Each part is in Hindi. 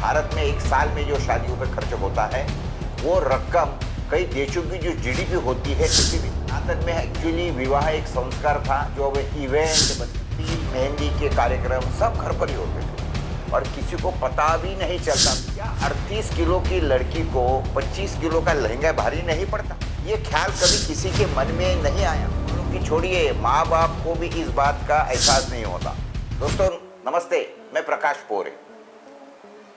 भारत में एक साल में जो शादियों पे खर्च होता है वो रकम कई देशों की जो जीडीपी होती है किसी भी सनातन में एक्चुअली विवाह एक संस्कार था जो अब इवेंट बत्ती मेहंदी के कार्यक्रम सब घर पर ही होते थे और किसी को पता भी नहीं चलता क्या 38 किलो की लड़की को 25 किलो का लहंगा भारी नहीं पड़ता। ये ख्याल कभी किसी के मन में नहीं आया कि छोड़िए माँ बाप को भी इस बात का एहसास नहीं होता। दोस्तों नमस्ते, मैं प्रकाश पोरे।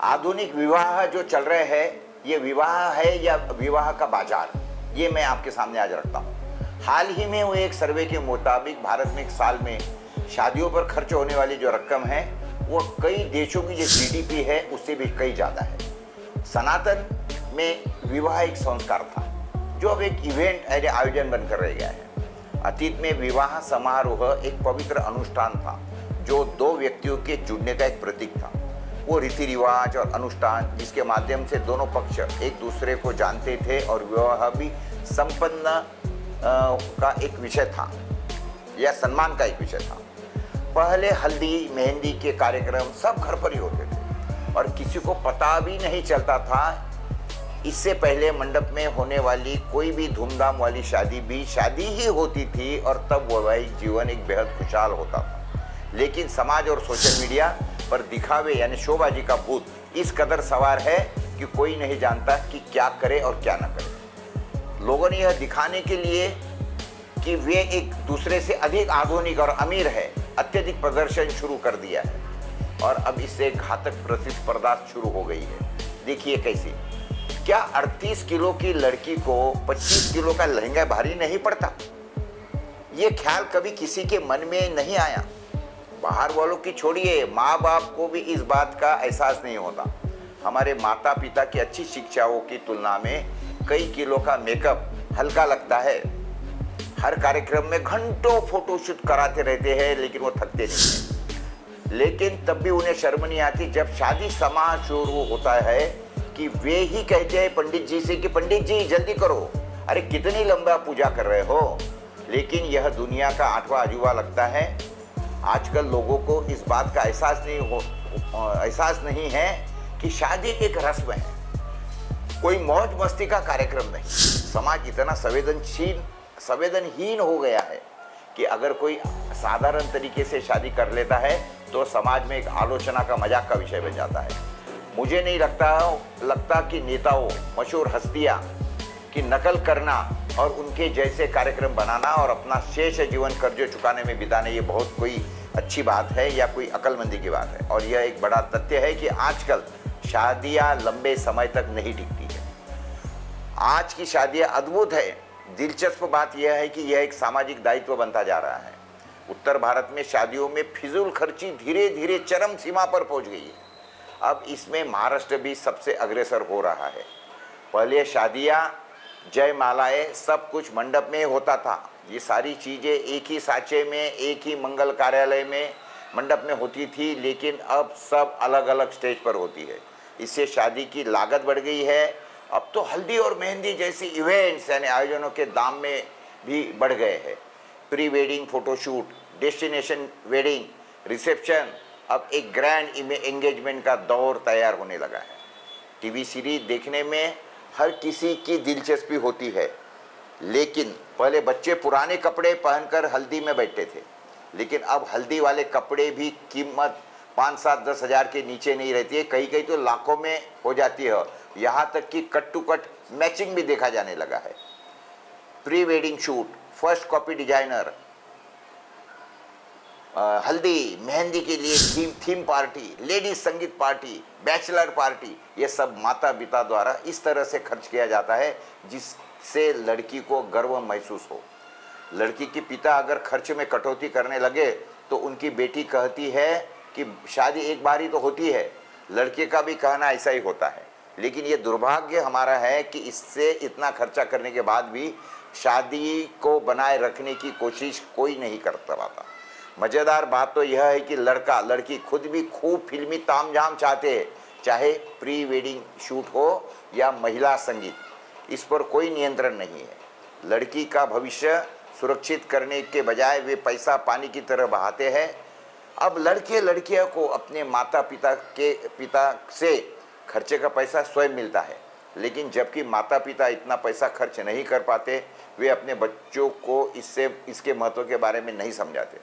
आधुनिक विवाह जो चल रहे हैं ये विवाह है या विवाह का बाजार, ये मैं आपके सामने आज रखता हूँ। हाल ही में हुए एक सर्वे के मुताबिक भारत में एक साल में शादियों पर खर्च होने वाली जो रकम है वो कई देशों की जो जीडीपी है उससे भी कई ज़्यादा है। सनातन में विवाह एक संस्कार था जो अब एक इवेंट आयोजन बनकर रह गया है। अतीत में विवाह समारोह एक पवित्र अनुष्ठान था जो दो व्यक्तियों के जुड़ने का एक प्रतीक था। वो रीति रिवाज और अनुष्ठान जिसके माध्यम से दोनों पक्ष एक दूसरे को जानते थे और विवाह भी संपन्न का एक विषय था या सम्मान का एक विषय था। पहले हल्दी मेहंदी के कार्यक्रम सब घर पर ही होते थे और किसी को पता भी नहीं चलता था। इससे पहले मंडप में होने वाली कोई भी धूमधाम वाली शादी भी शादी ही होती थी और तब वैवाहिक जीवन एक बेहद खुशहाल होता था। लेकिन समाज और सोशल मीडिया पर दिखावे यानी शोबाजी का भूत इस कदर सवार है कि कोई नहीं जानता कि क्या करे और क्या ना करे। लोगों ने यह दिखाने के लिए कि वे एक दूसरे से अधिक आधुनिक और अमीर है अत्यधिक प्रदर्शन शुरू कर दिया है और अब इससे घातक प्रतिस्पर्धा शुरू हो गई है। देखिए कैसी, क्या 38 किलो की लड़की को 25 किलो का लहंगा भारी नहीं पड़ता? ये ख्याल कभी किसी के मन में नहीं आया। बाहर वालों की छोड़िए माँ बाप को भी इस बात का एहसास नहीं होता। हमारे माता पिता की अच्छी शिक्षाओं की तुलना में कई किलो का मेकअप हल्का लगता है। हर कार्यक्रम में घंटों फोटोशूट कराते रहते हैं लेकिन वो थकते नहीं हैं। लेकिन तब भी उन्हें शर्म नहीं आती जब शादी समारोह शुरू होता है कि वे ही कहते हैं पंडित जी से कि पंडित जी जल्दी करो, अरे कितनी लंबा पूजा कर रहे हो। लेकिन यह दुनिया का 8वां अजूबा लगता है। आजकल लोगों को इस बात का एहसास नहीं है कि शादी एक रस्म है, कोई मौज मस्ती का कार्यक्रम नहीं। समाज इतना संवेदनहीन हो गया है कि अगर कोई साधारण तरीके से शादी कर लेता है तो समाज में एक आलोचना का मजाक का विषय बन जाता है। मुझे नहीं लगता कि नेताओं मशहूर हस्तियां की नकल करना और उनके जैसे कार्यक्रम बनाना और अपना शेष जीवन कर्जे चुकाने में बिताने ये बहुत कोई अच्छी बात है या कोई अक्लमंदी की बात है। और यह एक बड़ा तथ्य है कि आजकल शादियां लंबे समय तक नहीं टिकती है। आज की शादियां अद्भुत है। दिलचस्प बात यह है कि यह एक सामाजिक दायित्व बनता जा रहा है। उत्तर भारत में शादियों में फिजूल खर्ची धीरे धीरे चरम सीमा पर पहुंच गई है। अब इसमें महाराष्ट्र भी सबसे अग्रसर हो रहा है। पहले शादियां जयमालाएं सब कुछ मंडप में होता था। ये सारी चीज़ें एक ही साँचे में एक ही मंगल कार्यालय में मंडप में होती थी, लेकिन अब सब अलग अलग स्टेज पर होती है। इससे शादी की लागत बढ़ गई है। अब तो हल्दी और मेहंदी जैसी इवेंट्स यानी आयोजनों के दाम में भी बढ़ गए हैं। Pre wedding photoshoot, destination wedding, reception, अब एक ग्रैंड एंगेजमेंट का दौर तैयार होने लगा है। टीवी सीरीज देखने में हर किसी की दिलचस्पी होती है, लेकिन पहले बच्चे पुराने कपड़े पहनकर हल्दी में बैठते थे, लेकिन अब हल्दी वाले कपड़े भी कीमत 5, 7, 10 हज़ार के नीचे नहीं रहती है, कहीं कहीं तो लाखों में हो जाती है। यहाँ तक कि कट टू कट मैचिंग भी देखा जाने लगा है। Pre wedding shoot, first copy designer, हल्दी मेहंदी के लिए थीम पार्टी, लेडीज संगीत पार्टी, बैचलर पार्टी, ये सब माता पिता द्वारा इस तरह से खर्च किया जाता है जिससे लड़की को गर्व महसूस हो। लड़की के पिता अगर खर्च में कटौती करने लगे तो उनकी बेटी कहती है कि शादी एक बार ही तो होती है। लड़के का भी कहना ऐसा ही होता है। लेकिन ये दुर्भाग्य हमारा है कि इससे इतना खर्चा करने के बाद भी शादी को बनाए रखने की कोशिश कोई नहीं करता पाता। मज़ेदार बात तो यह है कि लड़का लड़की खुद भी खूब फिल्मी तामझाम चाहते हैं, चाहे प्री वेडिंग शूट हो या महिला संगीत, इस पर कोई नियंत्रण नहीं है। लड़की का भविष्य सुरक्षित करने के बजाय वे पैसा पानी की तरह बहाते हैं। अब लड़के लड़कियों को अपने माता पिता से खर्चे का पैसा स्वयं मिलता है, लेकिन जबकि माता पिता इतना पैसा खर्च नहीं कर पाते, वे अपने बच्चों को इसके महत्व के बारे में नहीं समझाते।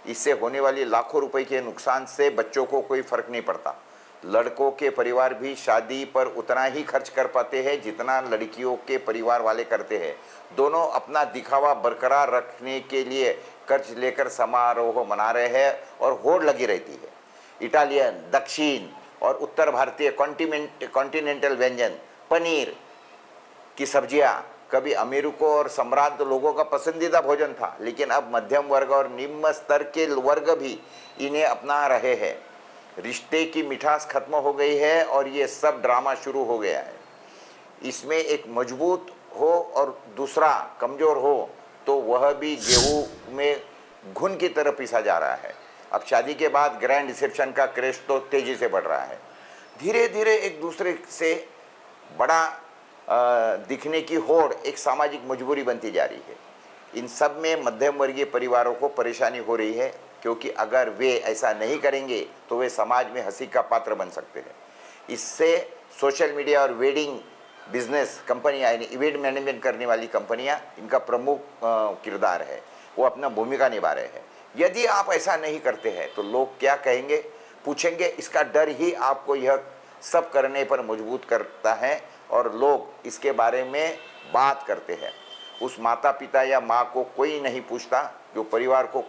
इससे होने वाली लाखों रुपए के नुकसान से बच्चों को कोई फर्क नहीं पड़ता। लड़कों के परिवार भी शादी पर उतना ही खर्च कर पाते हैं जितना लड़कियों के परिवार वाले करते हैं। दोनों अपना दिखावा बरकरार रखने के लिए कर्ज लेकर समारोह मना रहे हैं और होड़ लगी रहती है। इटालियन, दक्षिण और उत्तर भारतीय कॉन्टिनेंटल व्यंजन, पनीर की सब्जियां कभी अमीरों और सम्राट लोगों का पसंदीदा भोजन था, लेकिन अब मध्यम वर्ग और निम्न स्तर के वर्ग भी इन्हें अपना रहे हैं। रिश्ते की मिठास खत्म हो गई है और ये सब ड्रामा शुरू हो गया है। इसमें एक मजबूत हो और दूसरा कमजोर हो तो वह भी गेहूं में घुन की तरह पीसा जा रहा है। अब शादी के बाद ग्रैंड रिसेप्शन का क्रेज तो तेजी से बढ़ रहा है। धीरे धीरे एक दूसरे से बड़ा दिखने की होड़ एक सामाजिक मजबूरी बनती जा रही है। इन सब में मध्यम वर्गीय परिवारों को परेशानी हो रही है, क्योंकि अगर वे ऐसा नहीं करेंगे तो वे समाज में हंसी का पात्र बन सकते हैं। इससे सोशल मीडिया और वेडिंग बिजनेस कंपनियां, यानी इवेंट मैनेजमेंट करने वाली कंपनियां, इनका प्रमुख किरदार है, वो अपना भूमिका निभा रहे हैं। यदि आप ऐसा नहीं करते हैं तो लोग क्या कहेंगे, पूछेंगे, इसका डर ही आपको यह सब करने पर मजबूर करता है और लोग इसके बारे में बात करते हैं। उस माता पिता या माँ को कोई नहीं पूछता जो परिवार को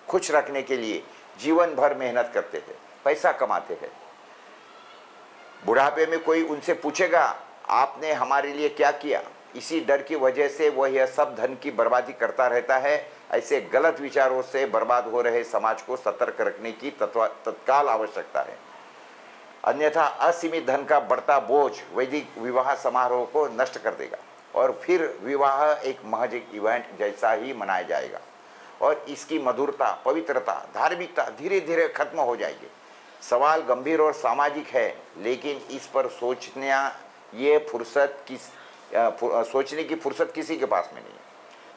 खुश रखने के लिए जीवन भर मेहनत करते हैं, पैसा कमाते हैं। बुढ़ापे में कोई उनसे पूछेगा, आपने हमारे लिए क्या किया? इसी डर की वजह से वह यह सब धन की बर्बादी करता रहता है। ऐसे गलत विचारों से बर्बाद हो रहे समाज को सतर्क रखने की तत्काल आवश्यकता है, अन्यथा असीमित धन का बढ़ता बोझ वैदिक विवाह समारोह को नष्ट कर देगा और फिर विवाह एक महज एक इवेंट जैसा ही मनाया जाएगा और इसकी मधुरता, पवित्रता, धार्मिकता धीरे धीरे खत्म हो जाएगी। सवाल गंभीर और सामाजिक है, लेकिन इस पर सोचने की फुर्सत किसी के पास में नहीं है।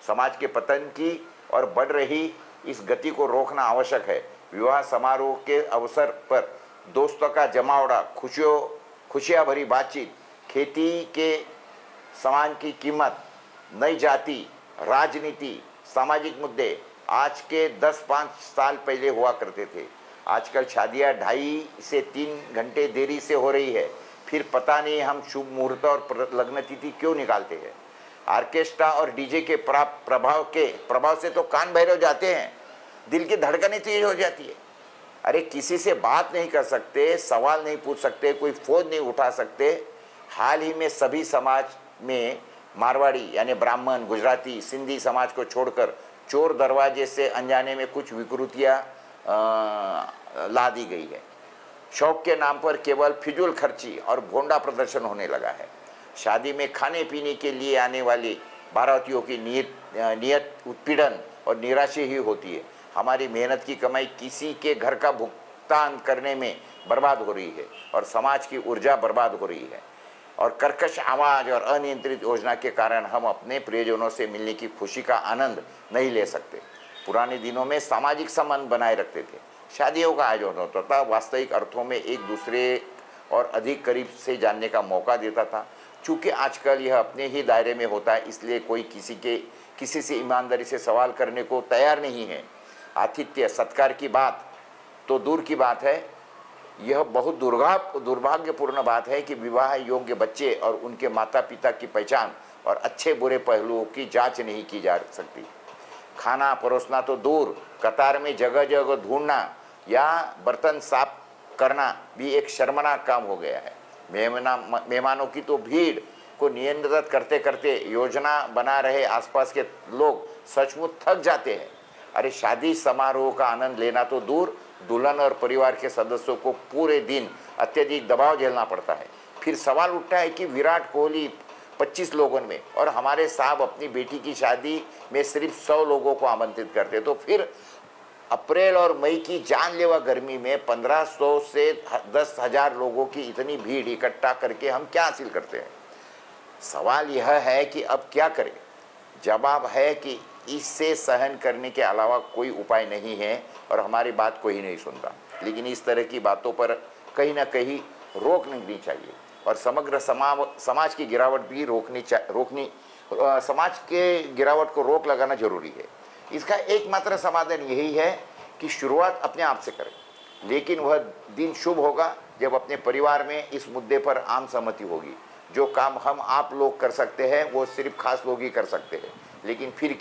समाज के पतन की और बढ़ रही इस गति को रोकना आवश्यक है। विवाह समारोह के अवसर पर दोस्तों का जमावड़ा, खुशियाँ भरी बातचीत, खेती के सामान की कीमत, नई जाति, राजनीति, सामाजिक मुद्दे आज के 10-5 साल पहले हुआ करते थे। आजकल शादियाँ 2.5 से 3 घंटे देरी से हो रही है। फिर पता नहीं हम शुभ मुहूर्त और लग्न तिथि क्यों निकालते हैं। ऑर्केस्ट्रा और डीजे के प्रभाव से तो कान बहरे हो जाते हैं, दिल की धड़कनें तेज हो जाती है। अरे किसी से बात नहीं कर सकते, सवाल नहीं पूछ सकते, कोई फोन नहीं उठा सकते। हाल ही में सभी समाज में मारवाड़ी यानी ब्राह्मण, गुजराती, सिंधी समाज को छोड़कर चोर दरवाजे से अनजाने में कुछ विकृतियाँ ला दी गई है। शौक के नाम पर केवल फिजूल खर्ची और भोंडा प्रदर्शन होने लगा है। शादी में खाने पीने के लिए आने वाली बारातियों की नियत उत्पीड़न और निराशा ही होती है। हमारी मेहनत की कमाई किसी के घर का भुगतान करने में बर्बाद हो रही है और समाज की ऊर्जा बर्बाद हो रही है। और कर्कश आवाज़ और अनियंत्रित योजना के कारण हम अपने प्रियजनों से मिलने की खुशी का आनंद नहीं ले सकते। पुराने दिनों में सामाजिक संबंध बनाए रखते थे, शादियों का आयोजन होता था, वास्तविक अर्थों में एक दूसरे और अधिक करीब से जानने का मौका देता था। चूँकि आजकल यह अपने ही दायरे में होता है, इसलिए कोई किसी से ईमानदारी से सवाल करने को तैयार नहीं है। आतिथ्य सत्कार की बात तो दूर की बात है, यह बहुत दुर्भाग्यपूर्ण बात है कि विवाह योग्य बच्चे और उनके माता पिता की पहचान और अच्छे बुरे पहलुओं की जांच नहीं की जा सकती। खाना परोसना तो दूर, कतार में जगह जगह ढूंढना या बर्तन साफ करना भी एक शर्मनाक काम हो गया है। मेहमानों की तो भीड़ को नियंत्रित करते करते योजना बना रहे आसपास के लोग सचमुच थक जाते हैं। अरे शादी समारोह का आनंद लेना तो दूर, दुल्हन और परिवार के सदस्यों को पूरे दिन अत्यधिक दबाव झेलना पड़ता है। फिर सवाल उठता है कि विराट कोहली 25 लोगों में और हमारे साहब अपनी बेटी की शादी में सिर्फ 100 लोगों को आमंत्रित करते, तो फिर अप्रैल और मई की जानलेवा गर्मी में 1500 से 10,000 लोगों की इतनी भीड़ इकट्ठा करके हम क्या हासिल करते हैं। सवाल यह है कि अब क्या करें। जवाब है कि इससे सहन करने के अलावा कोई उपाय नहीं है और हमारी बात कोई नहीं सुनता। लेकिन इस तरह की बातों पर कहीं ना कहीं रोक नहीं चाहिए और समग्र समाज की गिरावट भी समाज के गिरावट को रोक लगाना जरूरी है। इसका एकमात्र समाधान यही है कि शुरुआत अपने आप से करें, लेकिन वह दिन शुभ होगा जब अपने परिवार में इस मुद्दे पर आम सहमति होगी। जो काम हम आप लोग कर सकते हैं वो सिर्फ खास लोग ही कर सकते हैं, लेकिन फिर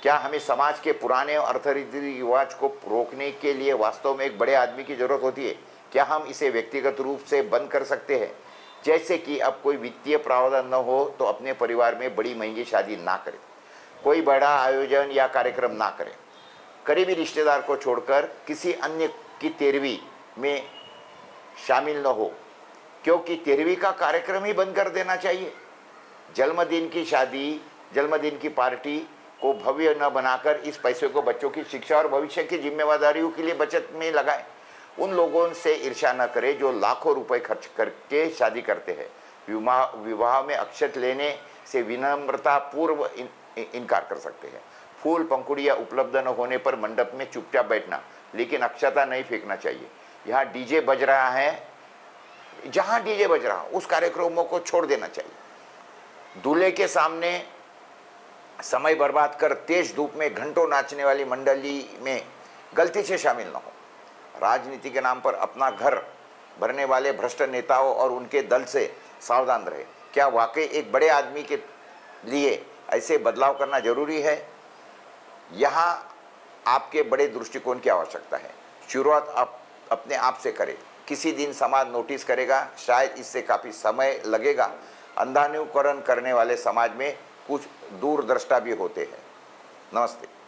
क्या हमें समाज के पुराने और रीति रिवाज को रोकने के लिए वास्तव में एक बड़े आदमी की जरूरत होती है? क्या हम इसे व्यक्तिगत रूप से बंद कर सकते हैं? जैसे कि अब कोई वित्तीय प्रावधान न हो तो अपने परिवार में बड़ी महंगी शादी ना करें, कोई बड़ा आयोजन या कार्यक्रम ना करें, करीबी रिश्तेदार को छोड़कर किसी अन्य की 13वीं में शामिल न हो, क्योंकि 13वीं का कार्यक्रम ही बंद कर देना चाहिए। जन्मदिन की शादी, जन्मदिन की पार्टी को भव्य न बनाकर इस पैसे को बच्चों की शिक्षा और भविष्य की जिम्मेदारियों के लिए बचत में लगाएं। उन लोगों से ईर्ष्या न करें जो लाखों रुपए खर्च करके शादी करते हैं। विवाह में अक्षत लेने से विनम्रता पूर्व इनकार कर सकते हैं। फूल पंखुड़ियाँ उपलब्ध न होने पर मंडप में चुपचाप बैठना, लेकिन अक्षता नहीं फेंकना चाहिए। यहाँ डीजे बज रहा है, जहाँ डीजे बज रहा उस कार्यक्रमों को छोड़ देना चाहिए। दूल्हे के सामने समय बर्बाद कर तेज धूप में घंटों नाचने वाली मंडली में गलती से शामिल न हो। राजनीति के नाम पर अपना घर भरने वाले भ्रष्ट नेताओं और उनके दल से सावधान रहे। क्या वाकई एक बड़े आदमी के लिए ऐसे बदलाव करना जरूरी है? यहाँ आपके बड़े दृष्टिकोण की आवश्यकता है। शुरुआत आप अपने आप से करें। किसी दिन समाज नोटिस करेगा, शायद इससे काफ़ी समय लगेगा। अंधानुकरण करने वाले समाज में कुछ दूरदृष्टा भी होते हैं। नमस्ते।